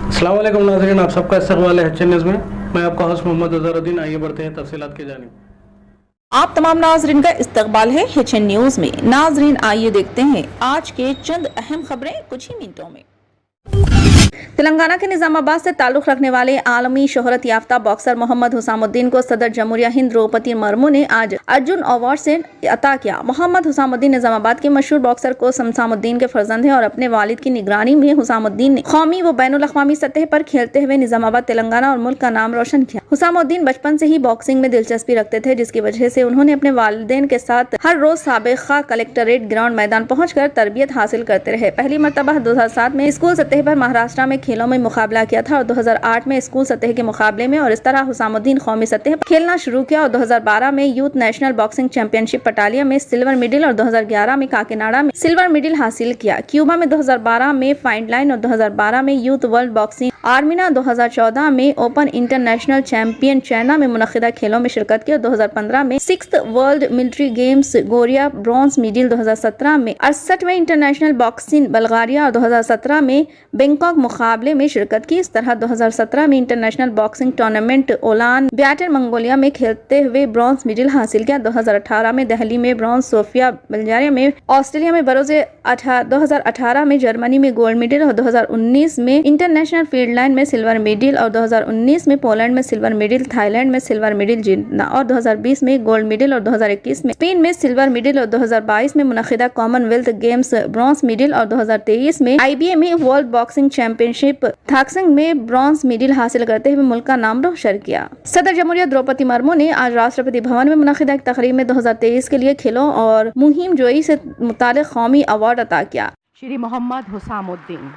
अस्सलाम वालेकुम नाज़रीन, आप सबका इस्तकबाल है एचएन न्यूज़ में। मैं आपका होस्ट मोहम्मद अज़हरुद्दीन। आइए बढ़ते हैं तफसीलात की जानिब। आप तमाम नाजरीन का इस्तकबाल है एचएन न्यूज़ में। नाजरीन आइए देखते हैं आज के चंद अहम खबरें कुछ ही मिनटों में। तेलंगाना के निजामाबाद से ताल्लुक़ रखने वाले आलमी शोहरत याफ्ता बॉक्सर मोहम्मद हुसामुद्दीन को सदर जमहूरिया हिंद द्रौपदी मुर्मू ने आज अर्जुन अवार्ड से अता किया। मोहम्मद हुसामुद्दीन निजामाबाद के मशहूर बॉक्सर को हुसामुद्दीन के फर्जंद हैं और अपने वालिद की निगरानी में हुसामुद्दीन ने कौमी व बैनुल अक़वामी सतह पर खेलते हुए निजामाबाद, तेलंगाना और मुल्क का नाम रोशन किया। हुसामुद्दीन बचपन से ही बॉक्सिंग में दिलचस्पी रखते थे, जिसकी वजह से उन्होंने अपने वालिदैन के साथ हर रोज साबिक़ा कलेक्ट्रेट ग्राउंड मैदान पहुंचकर तरबियत हासिल करते रहे। पहली मरतबा 2007 में स्कूल सतह पर महाराष्ट्र में खेलों में मुकाबला किया था और 2008 में स्कूल सतह के मुकाबले में, और इस तरह हुसामुद्दीन कौमी सतह पर खेलना शुरू किया और 2012 में यूथ नेशनल बॉक्सिंग चैंपियनशिप पटालिया में सिल्वर मेडल और 2011 में काकीनाडा में सिल्वर मेडल हासिल किया। क्यूबा में 2012 में फाइंड लाइन और 2012 में यूथ वर्ल्ड बॉक्सिंग आर्मिना 2014 में ओपन इंटरनेशनल चैंपियन चाइना में मुनक़िदा खेलों में शिरकत की और 2015 में 6th वर्ल्ड मिलिट्री गेम्स गोरिया ब्रॉन्ज मेडल, 2017 में 68वें इंटरनेशनल बॉक्सिंग बल्गारिया और 2017 में बैंकॉक मुकाबले में शिरकत की। इस तरह 2017 में international boxing tournament Ulaanbaatar Mongolia में खेलते हुए ब्रॉन्ज मेडल हासिल किया। 2018 में दिल्ली में ब्रॉन्ज, सोफिया बल्गारिया में ऑस्ट्रेलिया में बरोज़े 2018 में जर्मनी में गोल्ड मेडल और 2019 में इंटरनेशनल फील्ड लाइन में सिल्वर मेडल और 2019 में पोलैंड में सिल्वर मेडल, थाईलैंड में सिल्वर मेडल जीतना और 2020 में गोल्ड मेडल और 2021 में स्पेन में सिल्वर मेडल और 2022 में मुनक़िदा कॉमनवेल्थ गेम्स ब्रॉन्ज मेडल और 2023 में IBA में वर्ल्ड बॉक्सिंग चैंपियनशिप थाक्सिंग में ब्रॉन्ज मेडल हासिल करते हुए मुल्क का नाम रोशन किया। सदर जमहूरिया द्रौपदी मुर्मू ने आज राष्ट्रपति भवन में मुनक़िदा एक तकरीब में 2023 के लिए खेलों और मुहिम जोई से मुताल्लिक़ कौमी अवार्ड अता किया। श्री मोहम्मद हुसामुद्दीन।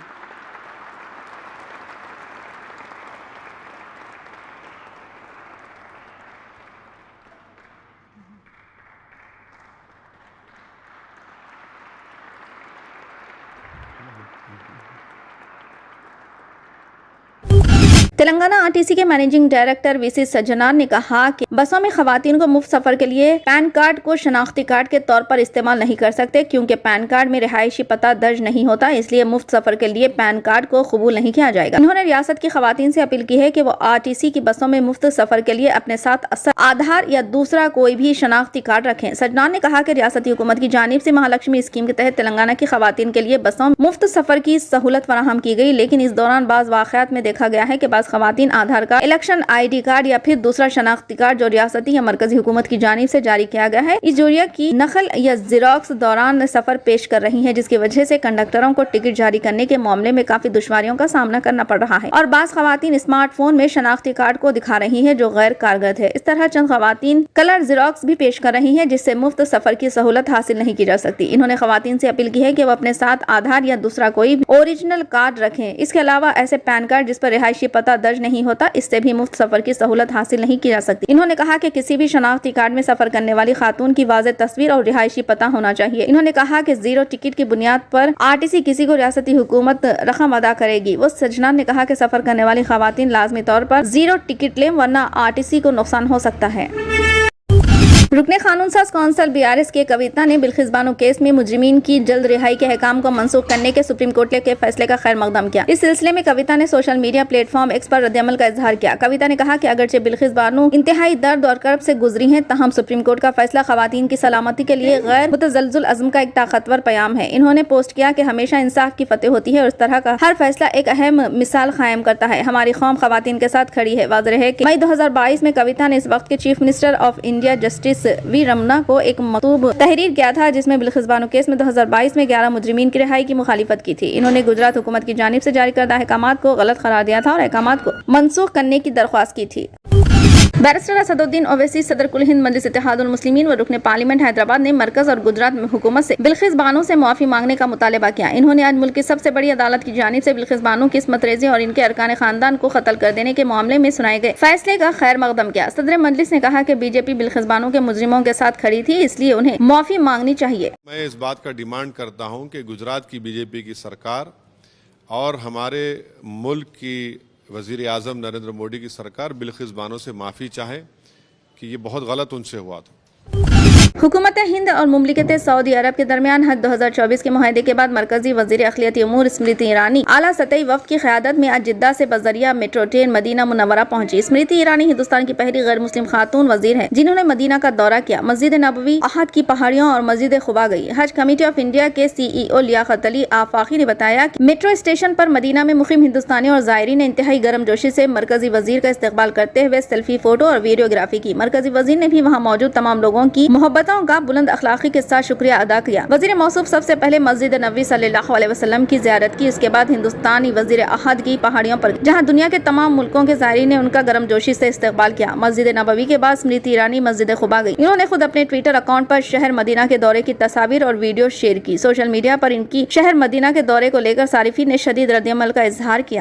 तेलंगाना आरटीसी के मैनेजिंग डायरेक्टर वीसी सज्जनार ने कहा कि बसों में खवातीन को मुफ्त सफर के लिए पैन कार्ड को शनाख्ती कार्ड के तौर पर इस्तेमाल नहीं कर सकते, क्योंकि पैन कार्ड में रिहायशी पता दर्ज नहीं होता, इसलिए मुफ्त सफर के लिए पैन कार्ड को कबूल नहीं किया जाएगा। उन्होंने रियासत की खवातीन से अपील की है कि वो आरटीसी की बसों में मुफ्त सफर के लिए अपने साथ असल आधार या दूसरा कोई भी शनाख्ती कार्ड रखें। सज्जनार ने कहा कि रियासती हुकूमत की जानिब से महालक्ष्मी स्कीम के तहत तेलंगाना की खवातीन के लिए बसों में मुफ्त सफर की सहूलत फराहम की गई, लेकिन इस दौरान बाज़ वाक़यात में देखा गया है कि बाज़ खवातीन आधार कार्ड, इलेक्शन ID कार्ड या फिर दूसरा शनाख्ती कार्ड जो रियासती या मरकजी हुकूमत की जानिब से जारी किया गया है, इस जोरिया की नकल या ज़ेरॉक्स दौरान सफर पेश कर रही है, जिसकी वजह से कंडक्टरों को टिकट जारी करने के मामले में काफी दुश्वारियों का सामना करना पड़ रहा है और बाज़ खवातीन स्मार्टफोन में शनाख्ती कार्ड को दिखा रही है जो गैर कारगर है। इस तरह चंद खवातीन कलर ज़ेरॉक्स भी पेश कर रही है, जिससे मुफ्त सफर की सहूलत हासिल नहीं की जा सकती। इन्होंने खवातीन से अपील की है कि वो अपने साथ आधार या दूसरा कोई भी ओरिजिनल कार्ड रखें। इसके अलावा ऐसे पैन कार्ड जिस पर रिहायशी पता दर्ज नहीं होता, इससे भी मुफ्त सफर की सहूलत हासिल नहीं की जा सकती। इन्होंने कहा कि किसी भी शनाख्ती कार्ड में सफर करने वाली खातून की वाज़ेह तस्वीर और रिहायशी पता होना चाहिए। इन्होंने कहा कि जीरो टिकट की बुनियाद पर आरटीसी किसी को रियासती हुकूमत रकम अदा करेगी। वो सज्जनार ने कहा कि सफर करने वाली खवातीन लाजमी तौर पर जीरो टिकट लें, वरना आरटीसी को नुकसान हो सकता है। रुकने कानून साज कौंसल BRS के कविता ने बिल्किस बानो केस में मुजरिमीन की जल्द रिहाई के अहकाम को मनसूख करने के सुप्रीम कोर्ट के फैसले का खैर मकदम किया। इस सिलसिले में कविता ने सोशल मीडिया प्लेटफॉर्म X पर रद्दअमल का इजहार किया। कविता ने कहा कि अगरचे बिल्किस बानो इंतहाई दर्द और कर्ब से गुजरी हैं, तहम सुप्रीम कोर्ट का फैसला खवातीन की सलामती के लिए गैर मुतज़लज़िल अज़्म का एक ताकतवर प्याम है। इन्होंने पोस्ट किया कि हमेशा इंसाफ की फतेह होती है और इस तरह का हर फैसला एक अहम मिसाल कायम करता है। हमारी कौम खवातीन के साथ खड़ी है। वाज़ेह है कि मई 2022 में कविता ने इस वक्त के chief minister of India justice V Ramana को एक मकतूब तहरीर किया था, जिसमें बिल्किस बानो केस में 2022 में 11 मुजरिमीन की रिहाई की मुखालिफत की थी। इन्होंने गुजरात हुकूमत की जानिब से जारी करदा अहकामात को गलत करार दिया था और अहकामात को मनसूख करने की दरख्वास्त की थी। बैरिस्टर असदुद्दीन ओवैसी सदर कुल हिंद मजलिस इत्तेहादुल मुस्लिमीन व रुकने पार्लियामेंट हैदराबाद ने मरकज और गुजरात हुकूमत से बिल्किस बानो से मुआफ़ी मांगने का मुतालबा किया। इन्होंने आज मुल्क की सबसे बड़ी अदालत की जानिब से बिल्किस बानो की इस्मत रेज़ी और इनके अरकान खानदान को कत्ल कर देने के मामले में सुनाए गए फैसले का खैर मकदम किया। सदर मजलिस ने कहा कि बीजेपी बिल्किस बानो के मुजरिमों के साथ खड़ी थी, इसलिए उन्हें मुआफ़ी मांगनी चाहिए। मैं इस बात का डिमांड करता हूँ कि गुजरात की बीजेपी की सरकार और हमारे मुल्क की वज़ीर आज़म नरेंद्र मोदी की सरकार बिल्किस बानो से माफ़ी चाहे कि ये बहुत गलत उनसे हुआ था। हुकूमत हिंद और मुमलिकत सऊदी अरब के दरमियान हज 2024 के मुआहदे के बाद मरकजी वजीर अखिलती उमूर स्मृति ईरानी आला सतही वफ्द की क़यादत में आज जिद्दा से बजरिया मेट्रो ट्रेन मदीना मुनव्वरा पहुंची। स्मृति ईरानी हिंदुस्तान की पहली गैर मुस्लिम खातून वजीर हैं जिन्होंने मदीना का दौरा किया, मस्जिद नबवी, अहद की पहाड़ियों और मस्जिद खुबा गई। हज कमेटी ऑफ इंडिया के CEO लियाकत अली आफाकी ने बताया कि मेट्रो स्टेशन पर मदीना में मुक़ीम हिंदुस्तानी और ज़ायरीन ने इंतहाई गर्मजोशी से मरकजी वजीर का इस्तकबाल करते हुए सेल्फी, फोटो और वीडियोग्राफी की। मरकजी वजीर ने भी वहाँ मौजूद तमाम लोगों की मोहब्बतों का बुलंद अखलाकी के साथ शुक्रिया अदा किया। वजीर मौसूफ सबसे पहले मस्जिद नबवी सल्लल्लाहु अलैहि वसल्लम की ज़ियारत की। इसके बाद हिंदुस्तानी वजीर अहद की पहाड़ियों पर जहां दुनिया के तमाम मुल्कों के ज़ायरीन ने उनका गर्मजोशी से इस्तकबाल किया। मस्जिद नबवी के बाद स्मृति ईरानी मस्जिद खुबा गई। इन्होंने खुद अपने ट्विटर अकाउंट पर शहर मदीना के दौरे की तस्वीर और वीडियो शेयर की। सोशल मीडिया पर इनकी शहर मदीना के दौरे को लेकर सारिफीन ने शदीद रद्द-ए-अमल का इजहार किया।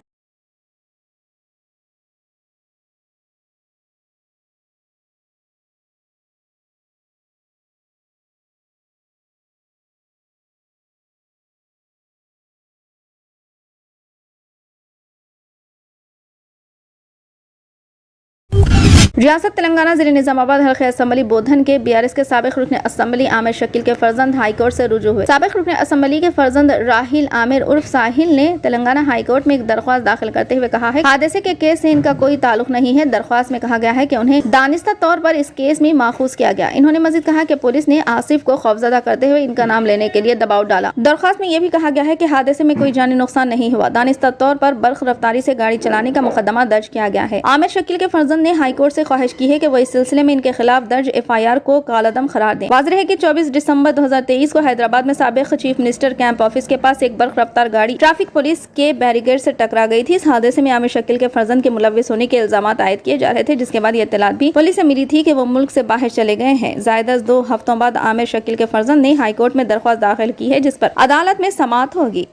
रियासत तेलंगाना जिले निजामाबाद हल्के असम्बली बोधन के BRS के साबिक रुकन असम्बली आमिर शकील के फर्जंद हाईकोर्ट से रुजू हुए। साबिक रुकन असम्बली के फर्जंद राहिल आमिर उर्फ साहिल ने तेलंगाना हाईकोर्ट में एक दरख्वास्त दाखिल करते हुए कहा है हादसे के केस से इनका कोई ताल्लुक नहीं है। दरख्वास्त में कहा गया है कि उन्हें दानिस्ता तौर पर इस केस में माखूज किया गया। इन्होंने मजीद कहा कि पुलिस ने आसिफ को खौफजदा करते हुए इनका नाम लेने के लिए दबाव डाला। दरख्वास्त में यह भी कहा गया है कि हादसे में कोई जानी नुकसान नहीं हुआ। दानिस्ता तौर पर बर्ख रफ्तारी से गाड़ी चलाने का मुकदमा दर्ज किया गया है। आमिर शकील के फर्जंद ने हाईकोर्ट से ख्वाहिश की है कि वो इस सिलसिले में इनके खिलाफ दर्ज FIR को कालअदम करार दें। वाज़ेह है कि 24 दिसंबर 2023 को हैदराबाद में साबिक चीफ मिनिस्टर कैंप ऑफिस के पास एक बर्ख रफ्तार गाड़ी ट्रैफिक पुलिस के बैरिकेड से टकरा गई थी। इस हादसे में आमिर शकील के फर्जंद के मुलव्विस होने के इल्जामात आयद किए जा रहे थे, जिसके बाद ये इत्तलात भी पुलिस से मिली थी कि वो मुल्क से बाहर चले गए हैं। ज़ायदा 2 हफ्तों बाद आमिर शकील के फर्जंद ने हाईकोर्ट में दरख्वास्त दाखिल की है, जिस पर अदालत में समाअत होगी।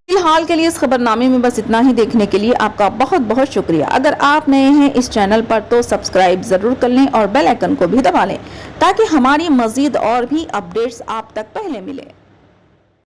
फिलहाल के लिए इस खबरनामे में बस इतना ही। देखने के लिए आपका बहुत बहुत शुक्रिया। अगर आप नए हैं इस चैनल पर तो सब्सक्राइब जरूर कर लें और बेल आइकन को भी दबा लें ताकि हमारी मजीद और भी अपडेट्स आप तक पहले मिले।